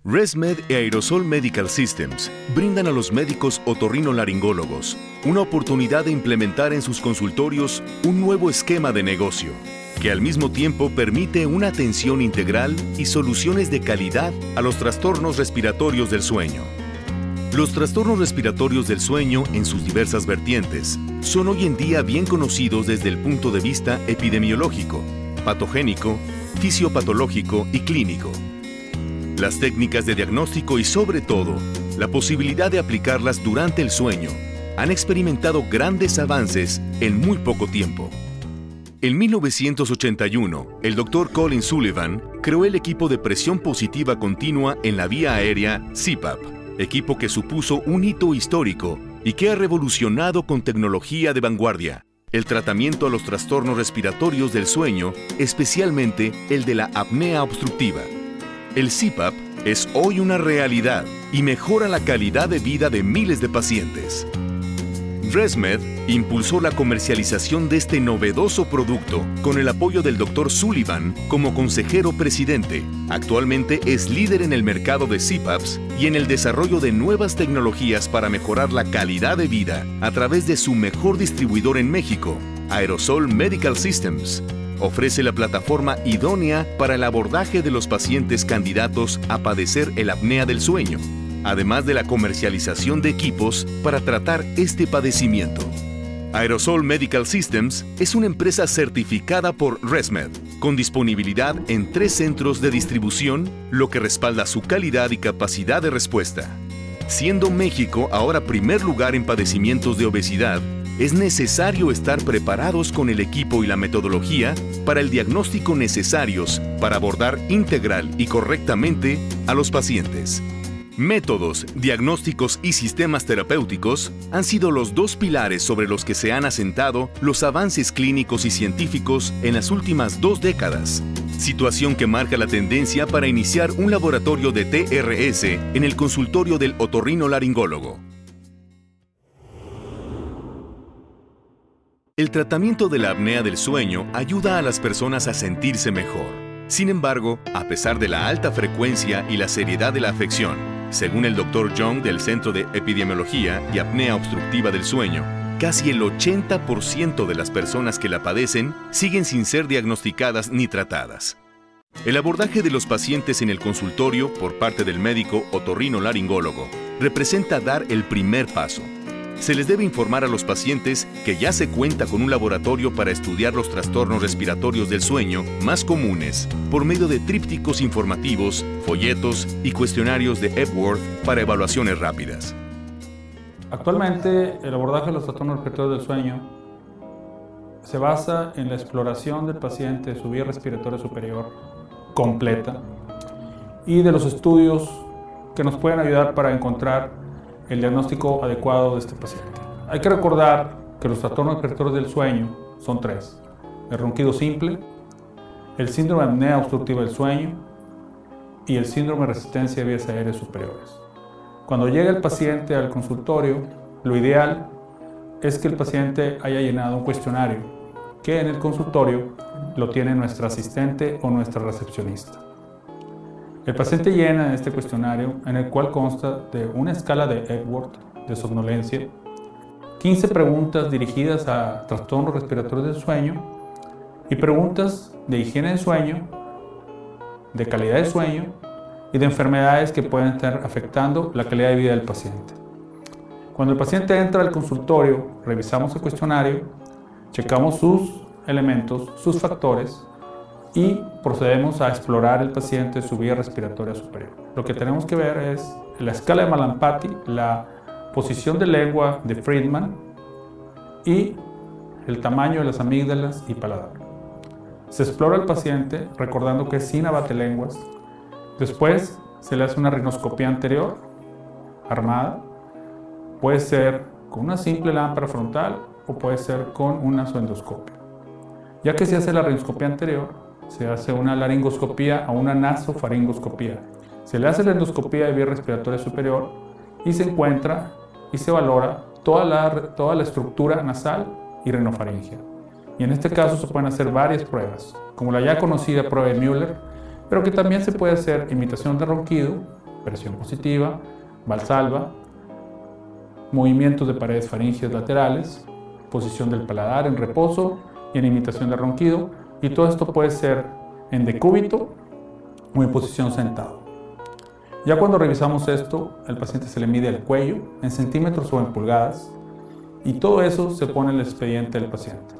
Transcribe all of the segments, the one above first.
ResMed y Aerosol Medical Systems brindan a los médicos otorrinolaringólogos una oportunidad de implementar en sus consultorios un nuevo esquema de negocio, que al mismo tiempo permite una atención integral y soluciones de calidad a los trastornos respiratorios del sueño. Los trastornos respiratorios del sueño, en sus diversas vertientes, son hoy en día bien conocidos desde el punto de vista epidemiológico, patogénico, fisiopatológico y clínico. Las técnicas de diagnóstico y, sobre todo, la posibilidad de aplicarlas durante el sueño han experimentado grandes avances en muy poco tiempo. En 1981, el Dr. Colin Sullivan creó el equipo de presión positiva continua en la vía aérea CPAP, equipo que supuso un hito histórico y que ha revolucionado con tecnología de vanguardia el tratamiento a los trastornos respiratorios del sueño, especialmente el de la apnea obstructiva. El CPAP es hoy una realidad y mejora la calidad de vida de miles de pacientes. ResMed impulsó la comercialización de este novedoso producto con el apoyo del Dr. Sullivan como consejero presidente. Actualmente es líder en el mercado de CPAPs y en el desarrollo de nuevas tecnologías para mejorar la calidad de vida a través de su mejor distribuidor en México, Aerosol Medical Systems. Ofrece la plataforma idónea para el abordaje de los pacientes candidatos a padecer el apnea del sueño, además de la comercialización de equipos para tratar este padecimiento. Aerosol Medical Systems es una empresa certificada por ResMed, con disponibilidad en 3 centros de distribución, lo que respalda su calidad y capacidad de respuesta. Siendo México ahora primer lugar en padecimientos de obesidad, es necesario estar preparados con el equipo y la metodología para el diagnóstico necesarios para abordar integral y correctamente a los pacientes. Métodos, diagnósticos y sistemas terapéuticos han sido los 2 pilares sobre los que se han asentado los avances clínicos y científicos en las últimas 2 décadas, situación que marca la tendencia para iniciar un laboratorio de TRS en el consultorio del otorrinolaringólogo. El tratamiento de la apnea del sueño ayuda a las personas a sentirse mejor. Sin embargo, a pesar de la alta frecuencia y la seriedad de la afección, según el Dr. Young del Centro de Epidemiología y Apnea Obstructiva del Sueño, casi el 80% de las personas que la padecen siguen sin ser diagnosticadas ni tratadas. El abordaje de los pacientes en el consultorio por parte del médico otorrinolaringólogo representa dar el primer paso. Se les debe informar a los pacientes que ya se cuenta con un laboratorio para estudiar los trastornos respiratorios del sueño más comunes por medio de trípticos informativos, folletos y cuestionarios de Epworth para evaluaciones rápidas. Actualmente, el abordaje de los trastornos respiratorios del sueño se basa en la exploración del paciente de su vía respiratoria superior completa y de los estudios que nos pueden ayudar para encontrar el diagnóstico adecuado de este paciente. Hay que recordar que los trastornos respiratorios del sueño son 3. El ronquido simple, el síndrome de apnea obstructiva del sueño y el síndrome de resistencia de vías aéreas superiores. Cuando llega el paciente al consultorio, lo ideal es que el paciente haya llenado un cuestionario que en el consultorio lo tiene nuestra asistente o nuestra recepcionista. El paciente llena este cuestionario, en el cual consta de una escala de Epworth de somnolencia, 15 preguntas dirigidas a trastornos respiratorios del sueño y preguntas de higiene del sueño, de calidad de sueño y de enfermedades que pueden estar afectando la calidad de vida del paciente. Cuando el paciente entra al consultorio, revisamos el cuestionario, checamos sus elementos, sus factores, y procedemos a explorar el paciente su vía respiratoria superior. Lo que tenemos que ver es la escala de Mallampati, la posición de lengua de Friedman y el tamaño de las amígdalas y paladar. Se explora al paciente recordando que es sin abatelenguas. Después se le hace una rinoscopía anterior armada. Puede ser con una simple lámpara frontal o puede ser con una nasoendoscopia. Ya que se hace la rinoscopía anterior, se hace una laringoscopía o una nasofaringoscopía. Se le hace la endoscopía de vía respiratoria superior y se encuentra y se valora toda la estructura nasal y rinofaringea. Y en este caso se pueden hacer varias pruebas, como la ya conocida prueba de Müller, pero que también se puede hacer imitación de ronquido presión positiva, Valsalva, movimientos de paredes faringeas laterales, posición del paladar en reposo y en imitación de ronquido, y todo esto puede ser en decúbito o en posición sentado. Ya cuando revisamos esto, al paciente se le mide el cuello en centímetros o en pulgadas, y todo eso se pone en el expediente del paciente.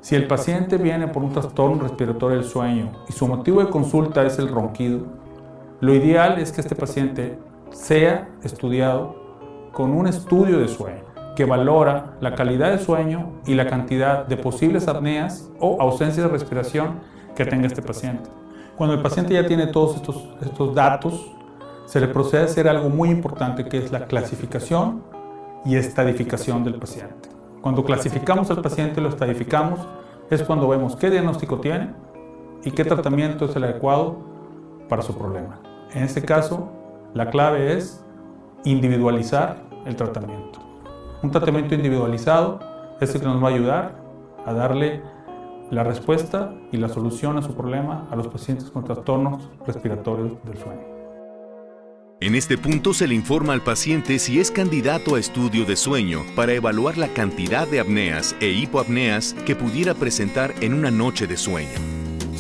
Si el paciente viene por un trastorno respiratorio del sueño y su motivo de consulta es el ronquido, lo ideal es que este paciente sea estudiado con un estudio de sueño que valora la calidad de sueño y la cantidad de posibles apneas o ausencia de respiración que tenga este paciente. Cuando el paciente ya tiene todos estos datos, se le procede a hacer algo muy importante, que es la clasificación y estadificación del paciente. Cuando clasificamos al paciente y lo estadificamos, es cuando vemos qué diagnóstico tiene y qué tratamiento es el adecuado para su problema. En este caso, la clave es individualizar el tratamiento. Un tratamiento individualizado es el que nos va a ayudar a darle la respuesta y la solución a su problema a los pacientes con trastornos respiratorios del sueño. En este punto se le informa al paciente si es candidato a estudio de sueño para evaluar la cantidad de apneas e hipoapneas que pudiera presentar en una noche de sueño.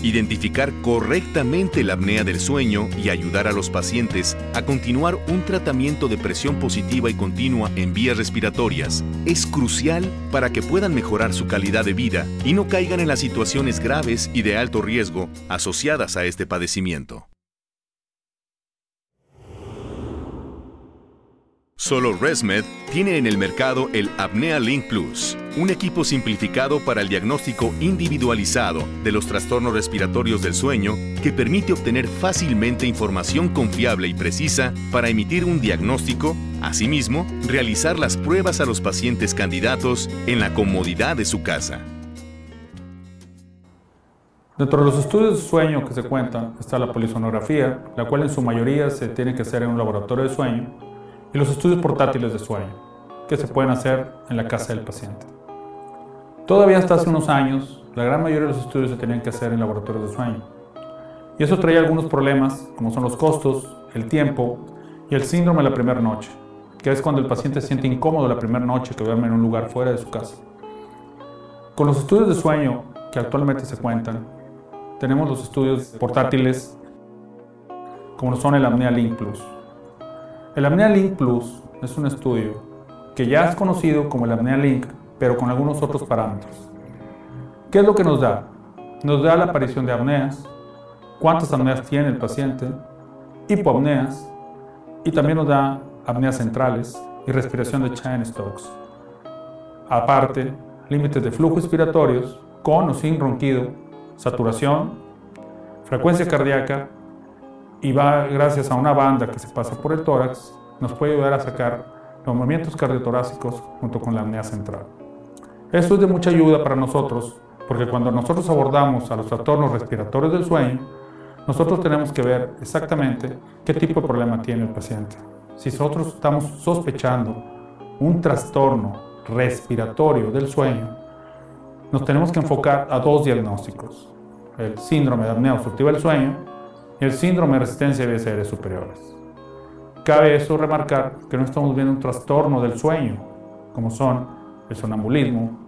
Identificar correctamente la apnea del sueño y ayudar a los pacientes a continuar un tratamiento de presión positiva y continua en vías respiratorias es crucial para que puedan mejorar su calidad de vida y no caigan en las situaciones graves y de alto riesgo asociadas a este padecimiento. Solo ResMed tiene en el mercado el Apnea Link Plus, un equipo simplificado para el diagnóstico individualizado de los trastornos respiratorios del sueño que permite obtener fácilmente información confiable y precisa para emitir un diagnóstico, asimismo, realizar las pruebas a los pacientes candidatos en la comodidad de su casa. Dentro de los estudios de sueño que se cuentan está la polisonografía, la cual en su mayoría se tiene que hacer en un laboratorio de sueño, y los estudios portátiles de sueño, que se pueden hacer en la casa del paciente. Todavía hasta hace unos años, la gran mayoría de los estudios se tenían que hacer en laboratorios de sueño. Y eso traía algunos problemas, como son los costos, el tiempo y el síndrome de la primera noche, que es cuando el paciente se siente incómodo la primera noche que duerme en un lugar fuera de su casa. Con los estudios de sueño que actualmente se cuentan, tenemos los estudios portátiles, como son el Apnea Link Plus. El Apnea Link Plus es un estudio que ya es conocido como el Apnea Link, pero con algunos otros parámetros. ¿Qué es lo que nos da? Nos da la aparición de apneas, cuántas apneas tiene el paciente, hipoapneas, y también nos da apneas centrales y respiración de Cheyne-Stokes. Aparte, límites de flujo respiratorios con o sin ronquido, saturación, frecuencia cardíaca, y va gracias a una banda que se pasa por el tórax, nos puede ayudar a sacar los movimientos cardiotorácicos junto con la apnea central. Esto es de mucha ayuda para nosotros, porque cuando nosotros abordamos a los trastornos respiratorios del sueño, nosotros tenemos que ver exactamente qué tipo de problema tiene el paciente. Si nosotros estamos sospechando un trastorno respiratorio del sueño, nos tenemos que enfocar a dos diagnósticos: el síndrome de apnea obstructiva del sueño y el síndrome de resistencia a vías aéreas superiores. Cabe eso remarcar que no estamos viendo un trastorno del sueño, como son el sonambulismo,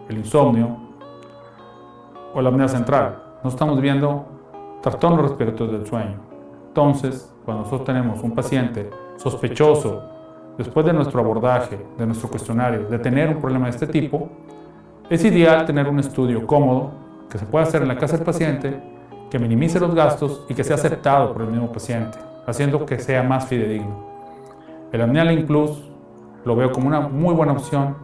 el insomnio o la apnea central. No estamos viendo trastornos respiratorios del sueño. Entonces, cuando nosotros tenemos un paciente sospechoso, después de nuestro abordaje, de nuestro cuestionario, de tener un problema de este tipo, es ideal tener un estudio cómodo que se pueda hacer en la casa del paciente, que minimice los gastos y que sea aceptado por el mismo paciente, haciendo que sea más fidedigno. El Apnea Link Plus lo veo como una muy buena opción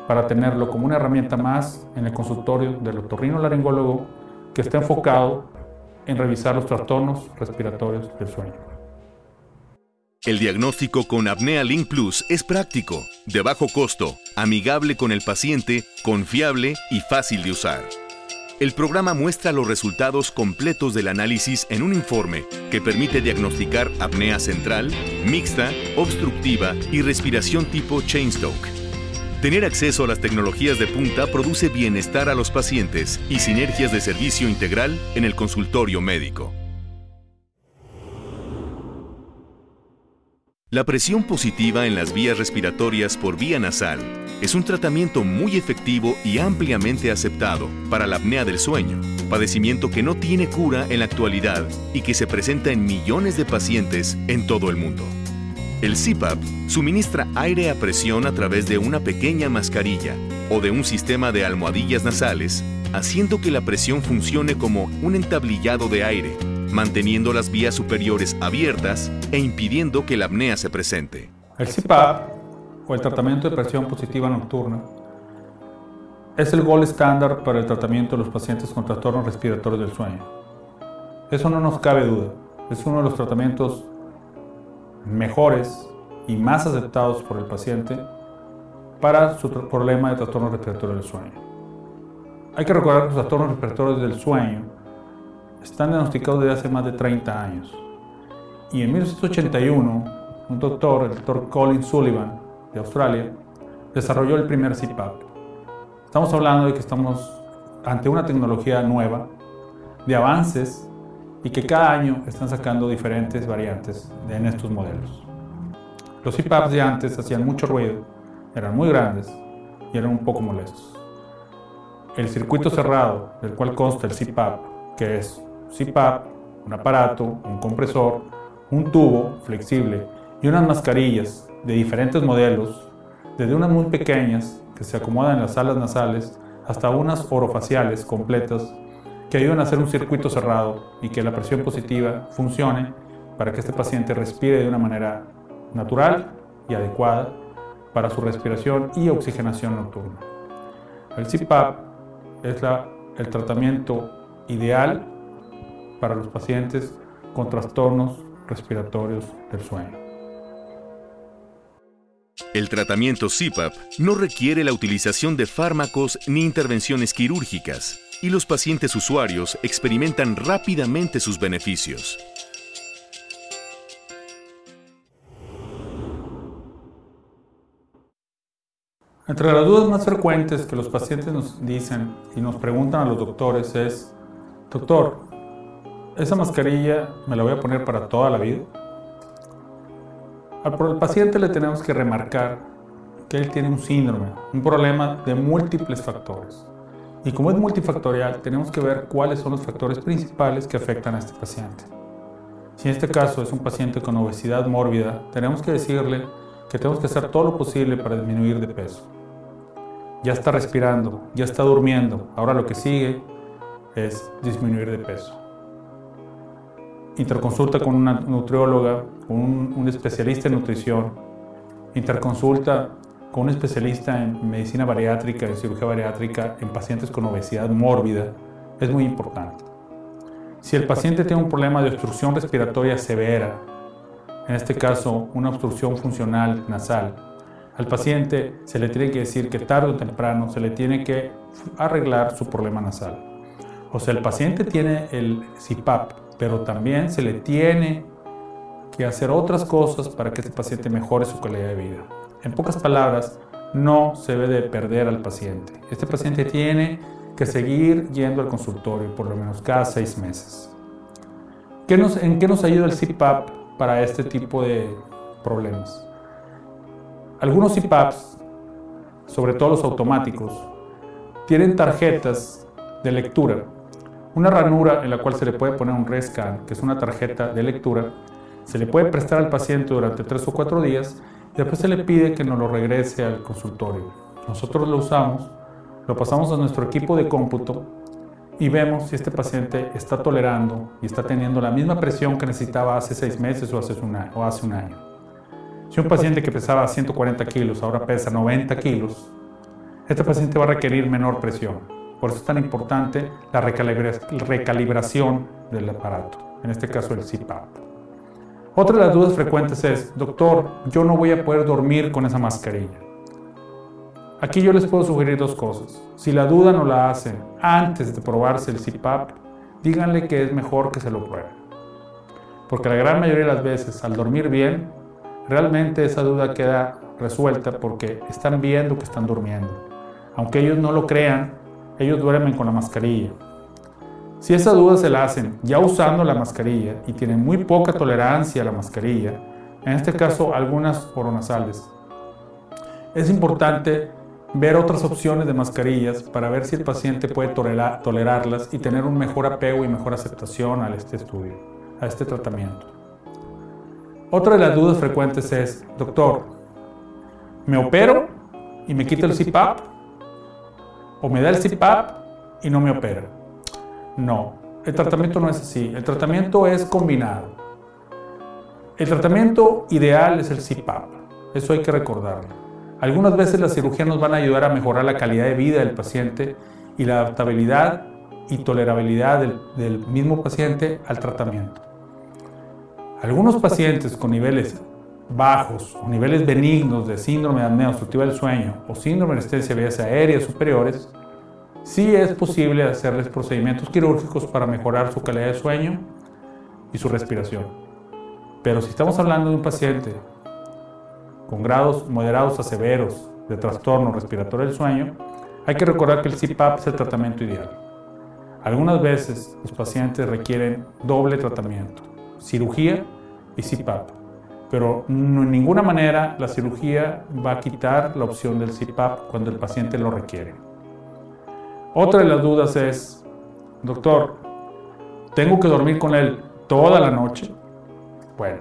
para tenerlo como una herramienta más en el consultorio del otorrinolaringólogo que está enfocado en revisar los trastornos respiratorios del sueño. El diagnóstico con Apnea Link Plus es práctico, de bajo costo, amigable con el paciente, confiable y fácil de usar. El programa muestra los resultados completos del análisis en un informe que permite diagnosticar apnea central, mixta, obstructiva y respiración tipo Cheyne-Stokes. Tener acceso a las tecnologías de punta produce bienestar a los pacientes y sinergias de servicio integral en el consultorio médico. La presión positiva en las vías respiratorias por vía nasal es un tratamiento muy efectivo y ampliamente aceptado para la apnea del sueño, padecimiento que no tiene cura en la actualidad y que se presenta en millones de pacientes en todo el mundo. El CPAP suministra aire a presión a través de una pequeña mascarilla o de un sistema de almohadillas nasales, haciendo que la presión funcione como un entablillado de aire, manteniendo las vías superiores abiertas e impidiendo que la apnea se presente. El CPAP, o el tratamiento de presión positiva nocturna, es el gold estándar para el tratamiento de los pacientes con trastornos respiratorios del sueño. Eso no nos cabe duda. Es uno de los tratamientos mejores y más aceptados por el paciente para su problema de trastorno respiratorio del sueño. Hay que recordar que los trastornos respiratorios del sueño están diagnosticados desde hace más de 30 años. Y en 1981, el doctor Colin Sullivan de Australia, desarrolló el primer CPAP. Estamos hablando de que estamos ante una tecnología nueva, de avances, y que cada año están sacando diferentes variantes en estos modelos. Los CPAPs de antes hacían mucho ruido, eran muy grandes y eran un poco molestos. El circuito cerrado del cual consta el CPAP, que es CPAP, un aparato, un compresor, un tubo flexible y unas mascarillas de diferentes modelos, desde unas muy pequeñas que se acomodan en las salas nasales hasta unas orofaciales completas que ayudan a hacer un circuito cerrado y que la presión positiva funcione para que este paciente respire de una manera natural y adecuada para su respiración y oxigenación nocturna. El CPAP es el tratamiento ideal para los pacientes con trastornos respiratorios del sueño. El tratamiento CPAP no requiere la utilización de fármacos ni intervenciones quirúrgicas, y los pacientes usuarios experimentan rápidamente sus beneficios. Entre las dudas más frecuentes que los pacientes nos dicen y nos preguntan a los doctores es: doctor, ¿esa mascarilla me la voy a poner para toda la vida? Al paciente le tenemos que remarcar que él tiene un síndrome, un problema de múltiples factores. Y como es multifactorial, tenemos que ver cuáles son los factores principales que afectan a este paciente. Si en este caso es un paciente con obesidad mórbida, tenemos que decirle que tenemos que hacer todo lo posible para disminuir de peso. Ya está respirando, ya está durmiendo, ahora lo que sigue es disminuir de peso. Interconsulta con una nutrióloga, con un especialista en nutrición, interconsulta con un especialista en medicina bariátrica, en cirugía bariátrica, en pacientes con obesidad mórbida, es muy importante. Si el paciente tiene un problema de obstrucción respiratoria severa, en este caso una obstrucción funcional nasal, al paciente se le tiene que decir que tarde o temprano se le tiene que arreglar su problema nasal. O sea, el paciente tiene el CPAP, pero también se le tiene que hacer otras cosas para que este paciente mejore su calidad de vida. En pocas palabras, no se debe de perder al paciente. Este paciente tiene que seguir yendo al consultorio por lo menos cada 6 meses. ¿En qué nos ayuda el CPAP para este tipo de problemas? Algunos CPAPs, sobre todo los automáticos, tienen tarjetas de lectura. Una ranura en la cual se le puede poner un REScan, que es una tarjeta de lectura, se le puede prestar al paciente durante 3 o 4 días y después se le pide que nos lo regrese al consultorio. Nosotros lo usamos, lo pasamos a nuestro equipo de cómputo y vemos si este paciente está tolerando y está teniendo la misma presión que necesitaba hace 6 meses o hace un año. Si un paciente que pesaba 140 kilos ahora pesa 90 kilos, este paciente va a requerir menor presión. Por eso es tan importante la recalibración del aparato, en este caso el CPAP. Otra de las dudas frecuentes es: doctor, yo no voy a poder dormir con esa mascarilla. Aquí yo les puedo sugerir 2 cosas. Si la duda no la hacen antes de probarse el CPAP, díganle que es mejor que se lo prueben. Porque la gran mayoría de las veces, al dormir bien, realmente esa duda queda resuelta porque están viendo que están durmiendo. Aunque ellos no lo crean, ellos duermen con la mascarilla. Si esa duda se la hacen ya usando la mascarilla y tienen muy poca tolerancia a la mascarilla, en este caso algunas oronasales. Es importante ver otras opciones de mascarillas para ver si el paciente puede tolerarlas y tener un mejor apego y mejor aceptación a este estudio, a este tratamiento. Otra de las dudas frecuentes es, doctor, ¿me opero y me quita el CPAP? ¿O me da el CPAP y no me opera? No, el tratamiento no es así. El tratamiento es combinado. El tratamiento ideal es el CPAP. Eso hay que recordarlo. Algunas veces las cirugías nos van a ayudar a mejorar la calidad de vida del paciente y la adaptabilidad y tolerabilidad del mismo paciente al tratamiento. Algunos pacientes con niveles bajos o niveles benignos de síndrome de apnea obstructiva del sueño o síndrome de resistencia de vías aéreas superiores, sí es posible hacerles procedimientos quirúrgicos para mejorar su calidad de sueño y su respiración. Pero si estamos hablando de un paciente con grados moderados a severos de trastorno respiratorio del sueño, hay que recordar que el CPAP es el tratamiento ideal. Algunas veces los pacientes requieren doble tratamiento, cirugía y CPAP, pero en ninguna manera la cirugía va a quitar la opción del CPAP cuando el paciente lo requiere. Otra de las dudas es, doctor, ¿tengo que dormir con él toda la noche? Bueno,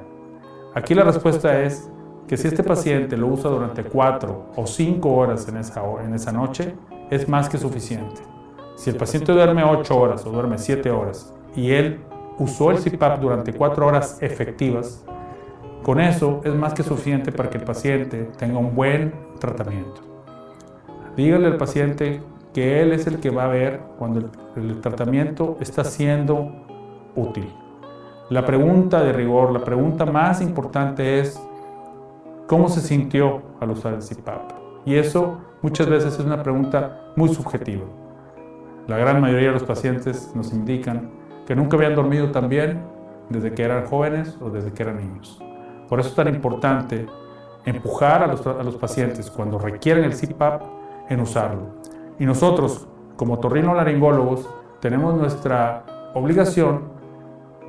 aquí la respuesta es que si este paciente lo usa durante 4 o 5 horas en esa noche, es más que suficiente. Si el paciente duerme 8 horas o duerme 7 horas y él usó el CPAP durante 4 horas efectivas, con eso es más que suficiente para que el paciente tenga un buen tratamiento. Dígale al paciente que él es el que va a ver cuando el tratamiento está siendo útil. La pregunta de rigor, la pregunta más importante es ¿cómo se sintió al usar el CPAP? Y eso muchas veces es una pregunta muy subjetiva. La gran mayoría de los pacientes nos indican que nunca habían dormido tan bien desde que eran jóvenes o desde que eran niños. Por eso es tan importante empujar a los pacientes cuando requieren el CPAP en usarlo. Y nosotros, como otorrinolaringólogos, tenemos nuestra obligación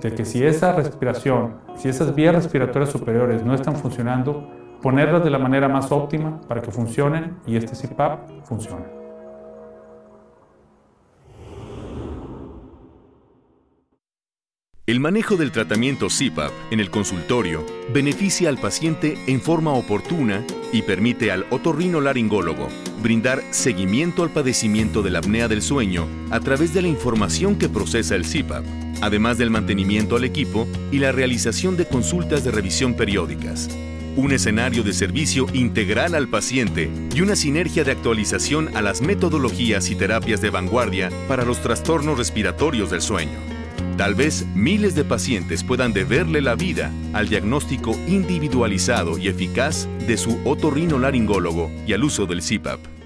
de que si esa respiración, si esas vías respiratorias superiores no están funcionando, ponerlas de la manera más óptima para que funcionen y este CPAP funcione. El manejo del tratamiento CPAP en el consultorio beneficia al paciente en forma oportuna y permite al otorrinolaringólogo brindar seguimiento al padecimiento de la apnea del sueño a través de la información que procesa el CPAP, además del mantenimiento al equipo y la realización de consultas de revisión periódicas. Un escenario de servicio integral al paciente y una sinergia de actualización a las metodologías y terapias de vanguardia para los trastornos respiratorios del sueño. Tal vez miles de pacientes puedan deberle la vida al diagnóstico individualizado y eficaz de su otorrinolaringólogo y al uso del CPAP.